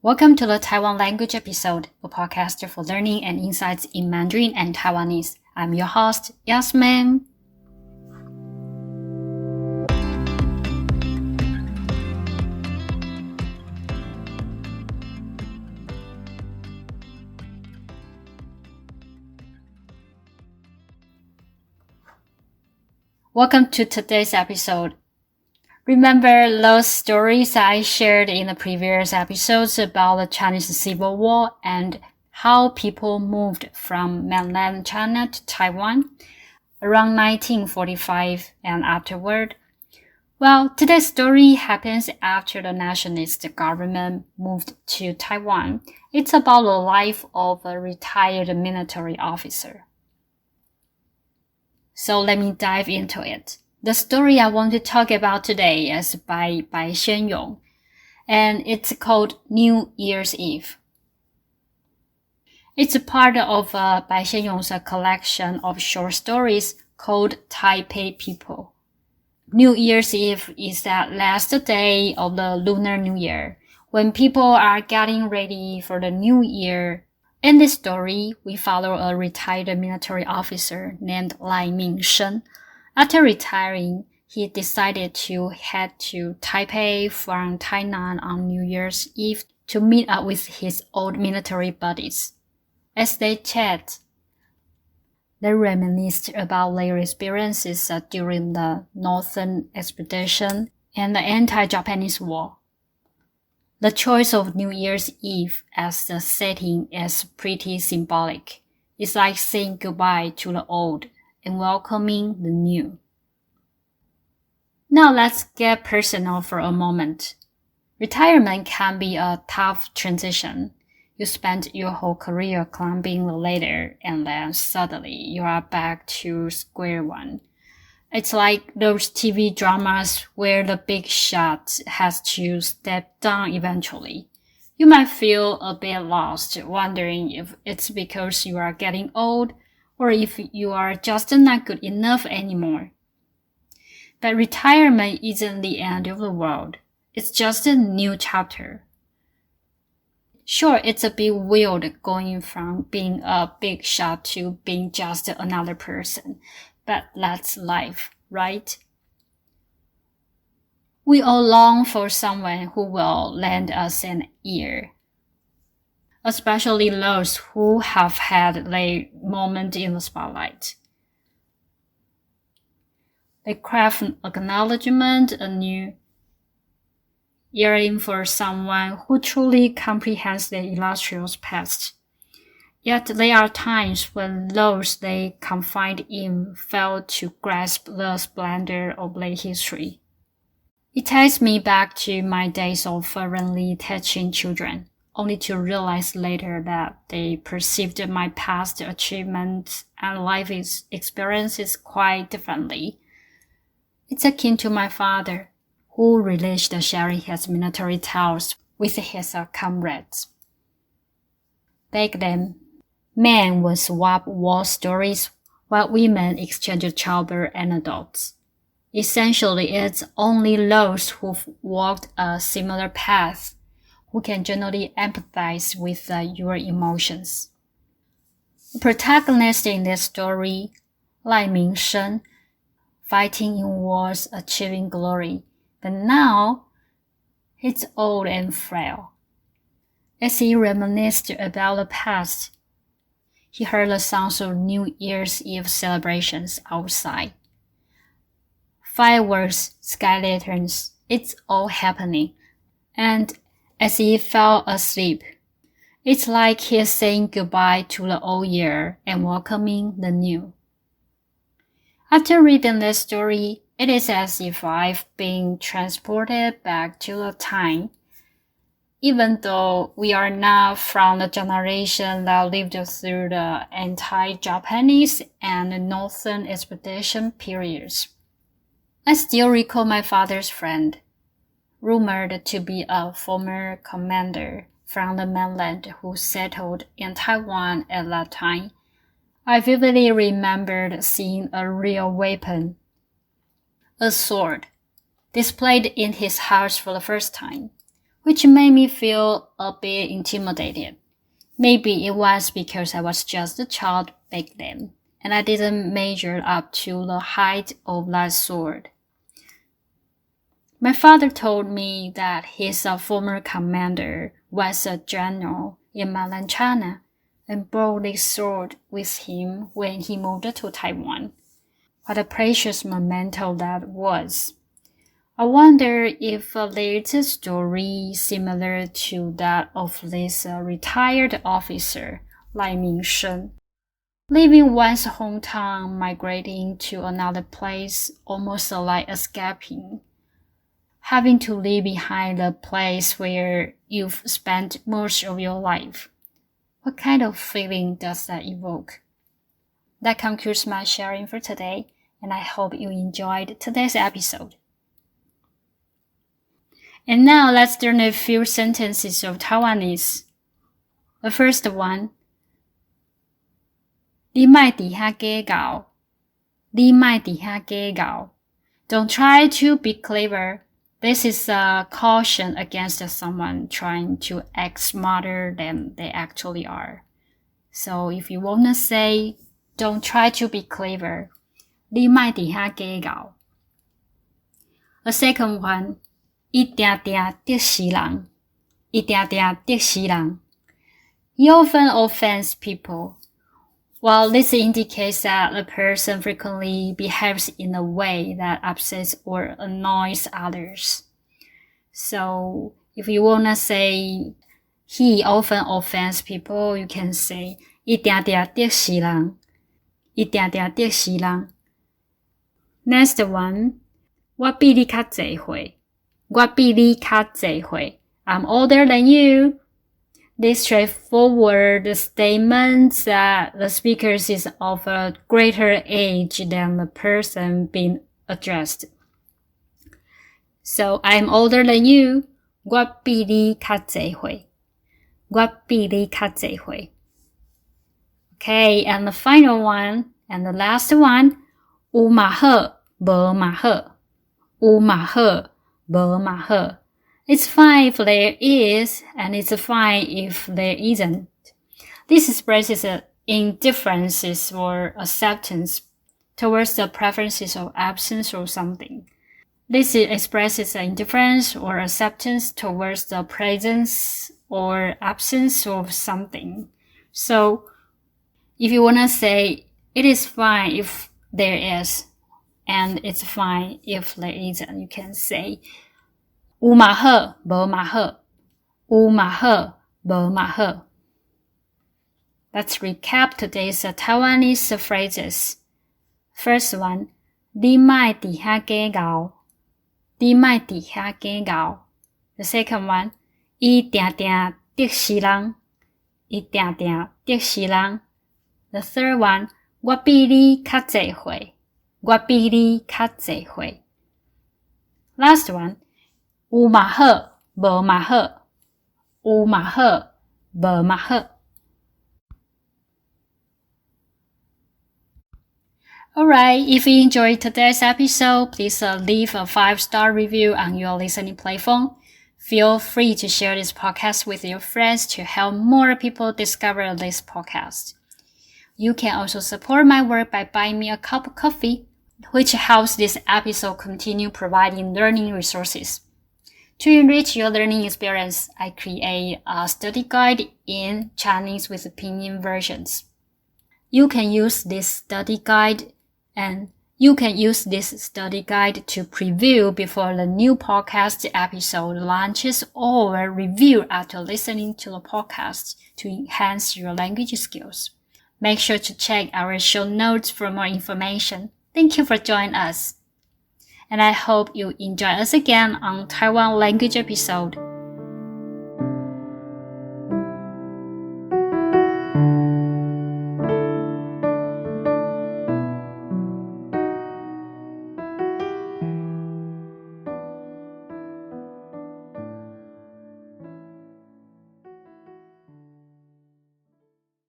Welcome to the Taiwan Language Episode, a podcast for learning and insights in Mandarin and Taiwanese. I'm your host, Yasmin. Welcome to today's episode. Remember those stories I shared in the previous episodes about the Chinese Civil War and how people moved from mainland China to Taiwan around 1945 and afterward? Well, today's story happens after the nationalist government moved to Taiwan. It's about the life of a retired military officer. So let me dive into it. The story I want to talk about today is by Pai Hsien-yung, and it's called New Year's Eve. It's a part of Pai Hsien-yung's collection of short stories called Taipei People. New Year's Eve is that last day of the Lunar New Year, when people are getting ready for the new year. In this story, we follow a retired military officer named Lai Ming-shen. After retiring, he decided to head to Taipei from Tainan on New Year's Eve to meet up with his old military buddies. As they chat, they reminisced about their experiences during the Northern Expedition and the anti-Japanese War. The choice of New Year's Eve as the setting is pretty symbolic. It's like saying goodbye to the old and welcoming the new. Now let's get personal for a moment. Retirement can be a tough transition. You spend your whole career climbing the ladder and then suddenly you are back to square one. It's like those TV dramas where the big shot has to step down eventually. You might feel a bit lost, wondering if it's because you are getting old or if you are just not good enough anymore. But retirement isn't the end of the world. It's just a new chapter. Sure, it's a bit weird going from being a big shot to being just another person, but that's life, right? We all long for someone who will lend us an ear. Especially those who have had their moment in the spotlight. They crave acknowledgement, a new yearning for someone who truly comprehends their illustrious past. Yet there are times when those they confide in fail to grasp the splendor of their history. It takes me back to my days of fervently teaching children, only to realize later that they perceived my past achievements and life experiences quite differently. It's akin to my father, who relished sharing his military tales with his comrades. Back then, men would swap war stories while women exchanged childbirth anecdotes. Essentially, it's only those who've walked a similar path who can generally empathize with your emotions. The protagonist in this story, Lai Ming-shen, fighting in wars, achieving glory, but now he's old and frail. As he reminisced about the past, he heard the sounds of New Year's Eve celebrations outside. Fireworks, sky lanterns, it's all happening. And as he fell asleep, it's like he's saying goodbye to the old year and welcoming the new. After reading this story, it is as if I've been transported back to the time. Even though we are not from the generation that lived through the anti-Japanese and Northern Expedition periods. I still recall my father's friend, rumored to be a former commander from the mainland who settled in Taiwan at that time. I vividly remembered seeing a real weapon, a sword, displayed in his house for the first time, which made me feel a bit intimidated. Maybe it was because I was just a child back then, and I didn't measure up to the height of that sword. My father told me that his former commander was a general in mainland China and brought this sword with him when he moved to Taiwan. What a precious memento that was. I wonder if there's a story similar to that of this retired officer, Lai Mingsheng, leaving one's hometown, migrating to another place, almost like escaping, having to leave behind the place where you've spent most of your life. What kind of feeling does that evoke? That concludes my sharing for today, and I hope you enjoyed today's episode. And now let's learn a few sentences of Taiwanese. The first one, 你莫在遐假搞. 你莫在遐假搞. Don't try to be clever. This is a caution against someone trying to act smarter than they actually are. So if you want to say, don't try to be clever, 你莫在遐假搞. A second one, 伊定定得死人. 伊定定得死人. He often offends people. Well, this indicates that the person frequently behaves in a way that upsets or annoys others. So, if you want to say, he often offends people, you can say, 伊定定得死人. 伊定定得死人. Next one, 我比你较侪岁. 我比你较侪岁. I'm older than you. This straightforward statement that the speaker is of a greater age than the person being addressed. So, I'm older than you. 我比你较侪岁. 我比你较侪岁. Okay, and the final one, and the last one, 有嘛好，无嘛好。有嘛好，无嘛好. It's fine if there is, and it's fine if there isn't. This expresses indifference or acceptance towards the preferences of absence or something. This expresses indifference or acceptance towards the presence or absence of something. So, if you want to say, it is fine if there is, and it's fine if there isn't, you can say, 有嘛好，无嘛好。有嘛好，无嘛好. Let's recap today's Taiwanese phrases. First one, 你莫在遐假咬. 你莫在遐假咬. The second one, 伊定定得死人. 伊定定得死人. The third one, 我比你较侪岁. 我比你较侪岁. Last one, 有嘛好，无嘛好。有嘛好，无嘛好。Alright, if you enjoyed today's episode, please leave a 5-star review on your listening platform. Feel free to share this podcast with your friends to help more people discover this podcast. You can also support my work by buying me a cup of coffee, which helps this episode continue providing learning resources. To enrich your learning experience, I create a study guide in Chinese with pinyin versions. You can use this study guide to preview before the new podcast episode launches or review after listening to the podcast to enhance your language skills. Make sure to check our show notes for more information. Thank you for joining us. And I hope you enjoy us again on Taiwan language episode.